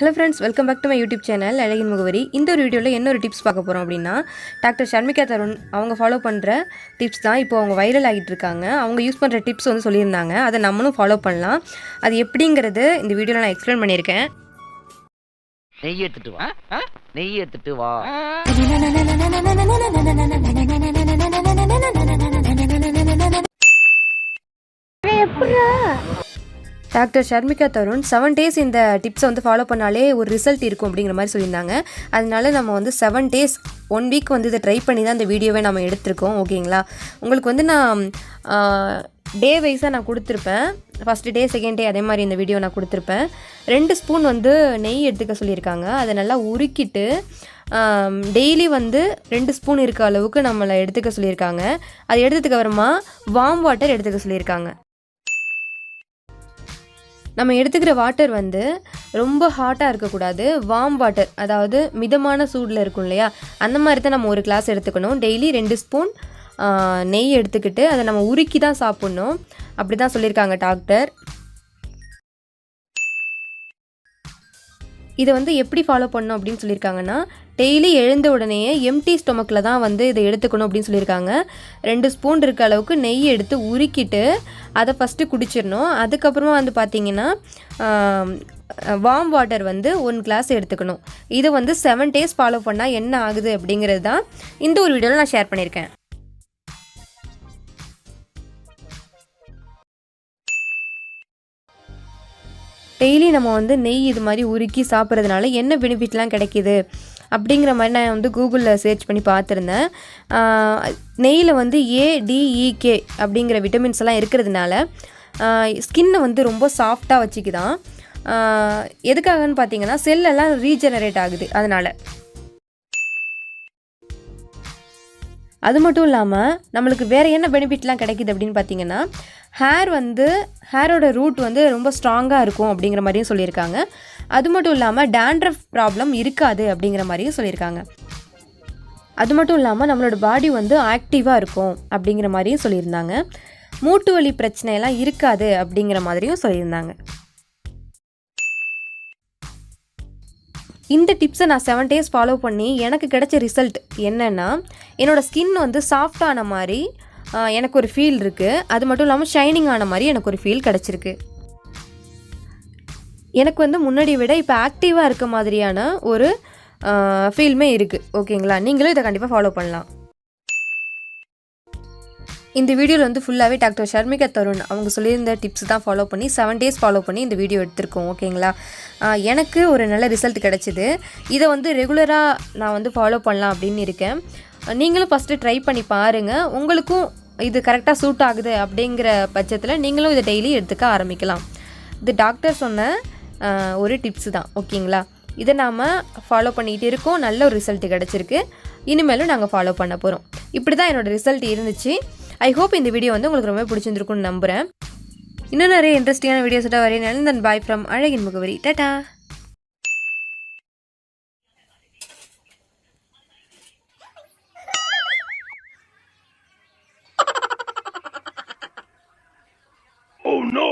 Hello friends, welcome back to my YouTube channel அழகின் முகவரி. இந்த ஒரு வீடியோவில் என்ன ஒரு டிப்ஸ் பார்க்க போகிறோம் அப்படின்னா டாக்டர் ஷர்மிகா தருண் அவங்க ஃபாலோ பண்ணுற டிப்ஸ் தான் இப்போ அவங்க வைரல் ஆகிட்டு இருக்காங்க. அவங்க யூஸ் பண்ணுற டிப்ஸ் வந்து சொல்லியிருந்தாங்க, அதை நம்மளும் ஃபாலோ பண்ணலாம். அது எப்படிங்கிறது இந்த வீடியோவில் நான் எக்ஸ்பிளைன் பண்ணியிருக்கேன். நெய் எடுத்துட்டு வா, நெய் எடுத்துட்டு வா. டாக்டர் ஷர்மிகா தருண் 7 days இந்த டிப்ஸை வந்து ஃபாலோ பண்ணாலே ஒரு ரிசல்ட் இருக்கும் அப்படிங்கிற மாதிரி சொல்லியிருந்தாங்க. அதனால நம்ம வந்து 7 days 1 week வந்து இதை ட்ரை பண்ணி தான் இந்த வீடியோவை நம்ம எடுத்திருக்கோம். ஓகேங்களா, உங்களுக்கு வந்து நான் டே வைஸாக நான் கொடுத்துருப்பேன். ஃபஸ்ட்டு டே, செகண்ட் டே அதே மாதிரி இந்த வீடியோ நான் கொடுத்துருப்பேன். 2 ஸ்பூன் வந்து நெய் எடுத்துக்க சொல்லியிருக்காங்க. அதை நல்லா உருக்கிட்டு டெய்லி வந்து 2 ஸ்பூன் இருக்க அளவுக்கு நம்மளை எடுத்துக்க சொல்லியிருக்காங்க. அது எடுத்ததுக்கு அப்புறமா வார்ம் வாட்டர் எடுத்துக்க சொல்லியிருக்காங்க. நம்ம எடுத்துக்கிற வாட்டர் வந்து ரொம்ப ஹாட்டாக இருக்கக்கூடாது, வார்ம் வாட்டர், அதாவது மிதமான சூடில் இருக்கும் இல்லையா, அந்த மாதிரி தான் நம்ம ஒரு கிளாஸ் எடுத்துக்கணும். டெய்லி 2 ஸ்பூன் நெய் எடுத்துக்கிட்டு அதை நம்ம உருக்கி தான் சாப்பிட்ணும். அப்படி தான் சொல்லியிருக்காங்க டாக்டர். இதை வந்து எப்படி ஃபாலோ பண்ணணும் அப்படின்னு சொல்லியிருக்காங்கன்னா, டெய்லி எழுந்த உடனேயே எம்டி ஸ்டொமக்கில் தான் வந்து இதை எடுத்துக்கணும் அப்படின்னு சொல்லியிருக்காங்க. 2 ஸ்பூன் இருக்க அளவுக்கு நெய் எடுத்து உருக்கிட்டு அதை ஃபஸ்ட்டு குடிச்சிடணும். அதுக்கப்புறமா வந்து பார்த்திங்கன்னா வார்ம் வாட்டர் வந்து 1 கிளாஸ் எடுத்துக்கணும். இதை வந்து 7 days ஃபாலோ பண்ணால் என்ன ஆகுது அப்படிங்கிறது தான் இந்த ஒரு வீடியோவில் நான் ஷேர் பண்ணியிருக்கேன். டெய்லி நம்ம வந்து நெய் இது மாதிரி உருக்கி சாப்பிட்றதுனால என்ன பெனிஃபிட்லாம் கிடைக்கிது அப்படிங்கிற மாதிரி நான் வந்து கூகுளில் சர்ச் பண்ணி பார்த்துருந்தேன். நெய்யில் வந்து ADEK அப்படிங்கிற விட்டமின்ஸ் எல்லாம் இருக்கிறதுனால ஸ்கின்னை வந்து ரொம்ப சாஃப்டாக வச்சுக்குதான். எதுக்காகன்னு பார்த்தீங்கன்னா செல்லெல்லாம் ரீஜெனரேட் ஆகுது அதனால். அது மட்டும் இல்லாமல் நம்மளுக்கு வேறு என்ன பெனிஃபிட்லாம் கிடைக்கிது அப்படின்னு பார்த்தீங்கன்னா, ஹேரோட ரூட் வந்து ரொம்ப ஸ்ட்ராங்காக இருக்கும் அப்படிங்கிற மாதிரியும் சொல்லியிருக்காங்க. அது மட்டும் இல்லாமல் டேண்ட்ரஃப் ப்ராப்ளம் இருக்காது அப்படிங்கிற மாதிரியும் சொல்லியிருக்காங்க. அது மட்டும் இல்லாமல் நம்மளோட பாடி வந்து ஆக்டிவாக இருக்கும் அப்படிங்கிற மாதிரியும் சொல்லியிருந்தாங்க. மூட்டு வலி பிரச்சனையெல்லாம் இருக்காது அப்படிங்கிற மாதிரியும் சொல்லியிருந்தாங்க. இந்த டிப்ஸை நான் 7 days ஃபாலோ பண்ணி எனக்கு கிடைச்ச ரிசல்ட் என்னென்னா, என்னோடய ஸ்கின் வந்து சாஃப்டான மாதிரி எனக்கு ஒரு ஃபீல் இருக்குது. அது மட்டும் இல்லாமல் ஷைனிங் ஆன மாதிரி எனக்கு ஒரு ஃபீல் கிடச்சிருக்கு. எனக்கு வந்து முன்னாடி விட இப்போ ஆக்டிவாக இருக்க மாதிரியான ஒரு ஃபீல்மே இருக்குது. ஓகேங்களா, நீங்களும் இதை கண்டிப்பாக ஃபாலோ பண்ணலாம். இந்த வீடியோவில் வந்து ஃபுல்லாகவே டாக்டர் ஷர்மிகா தருண் அவங்க சொல்லியிருந்த டிப்ஸ் தான் ஃபாலோ பண்ணி 7 days ஃபாலோ பண்ணி இந்த வீடியோ எடுத்திருக்கோம். ஓகேங்களா, எனக்கு ஒரு நல்ல ரிசல்ட் கிடச்சிது. இதை வந்து ரெகுலராக நான் வந்து ஃபாலோ பண்ணலாம் அப்படின்னு இருக்கேன். நீங்களும் ஃபஸ்ட்டு ட்ரை பண்ணி பாருங்கள். உங்களுக்கும் இது கரெக்டாக சூட் ஆகுது அப்படிங்கிற பட்சத்தில் நீங்களும் இதை டெய்லி எடுத்துக்க ஆரம்பிக்கலாம். இது டாக்டர் சொன்ன ஒரு டிப்ஸு தான். ஓகேங்களா, இதை நாம் ஃபாலோ பண்ணிகிட்டு இருக்கோம். நல்ல ஒரு ரிசல்ட் கிடச்சிருக்கு. இனிமேலும் நாங்கள் ஃபாலோ பண்ண போகிறோம். இப்படி தான் என்னோடய ரிசல்ட் இருந்துச்சு. ஐ ஹோப் இந்த வீடியோ வந்து உங்களுக்கு ரொம்ப பிடிச்சிருந்துருக்குன்னு நம்புகிறேன். இன்னும் நிறைய இன்ட்ரெஸ்டிங்கான வீடியோஸோட வரேன். தன் பாய் ஃப்ரம் அழகின் முகவரி. டாடா. Oh no!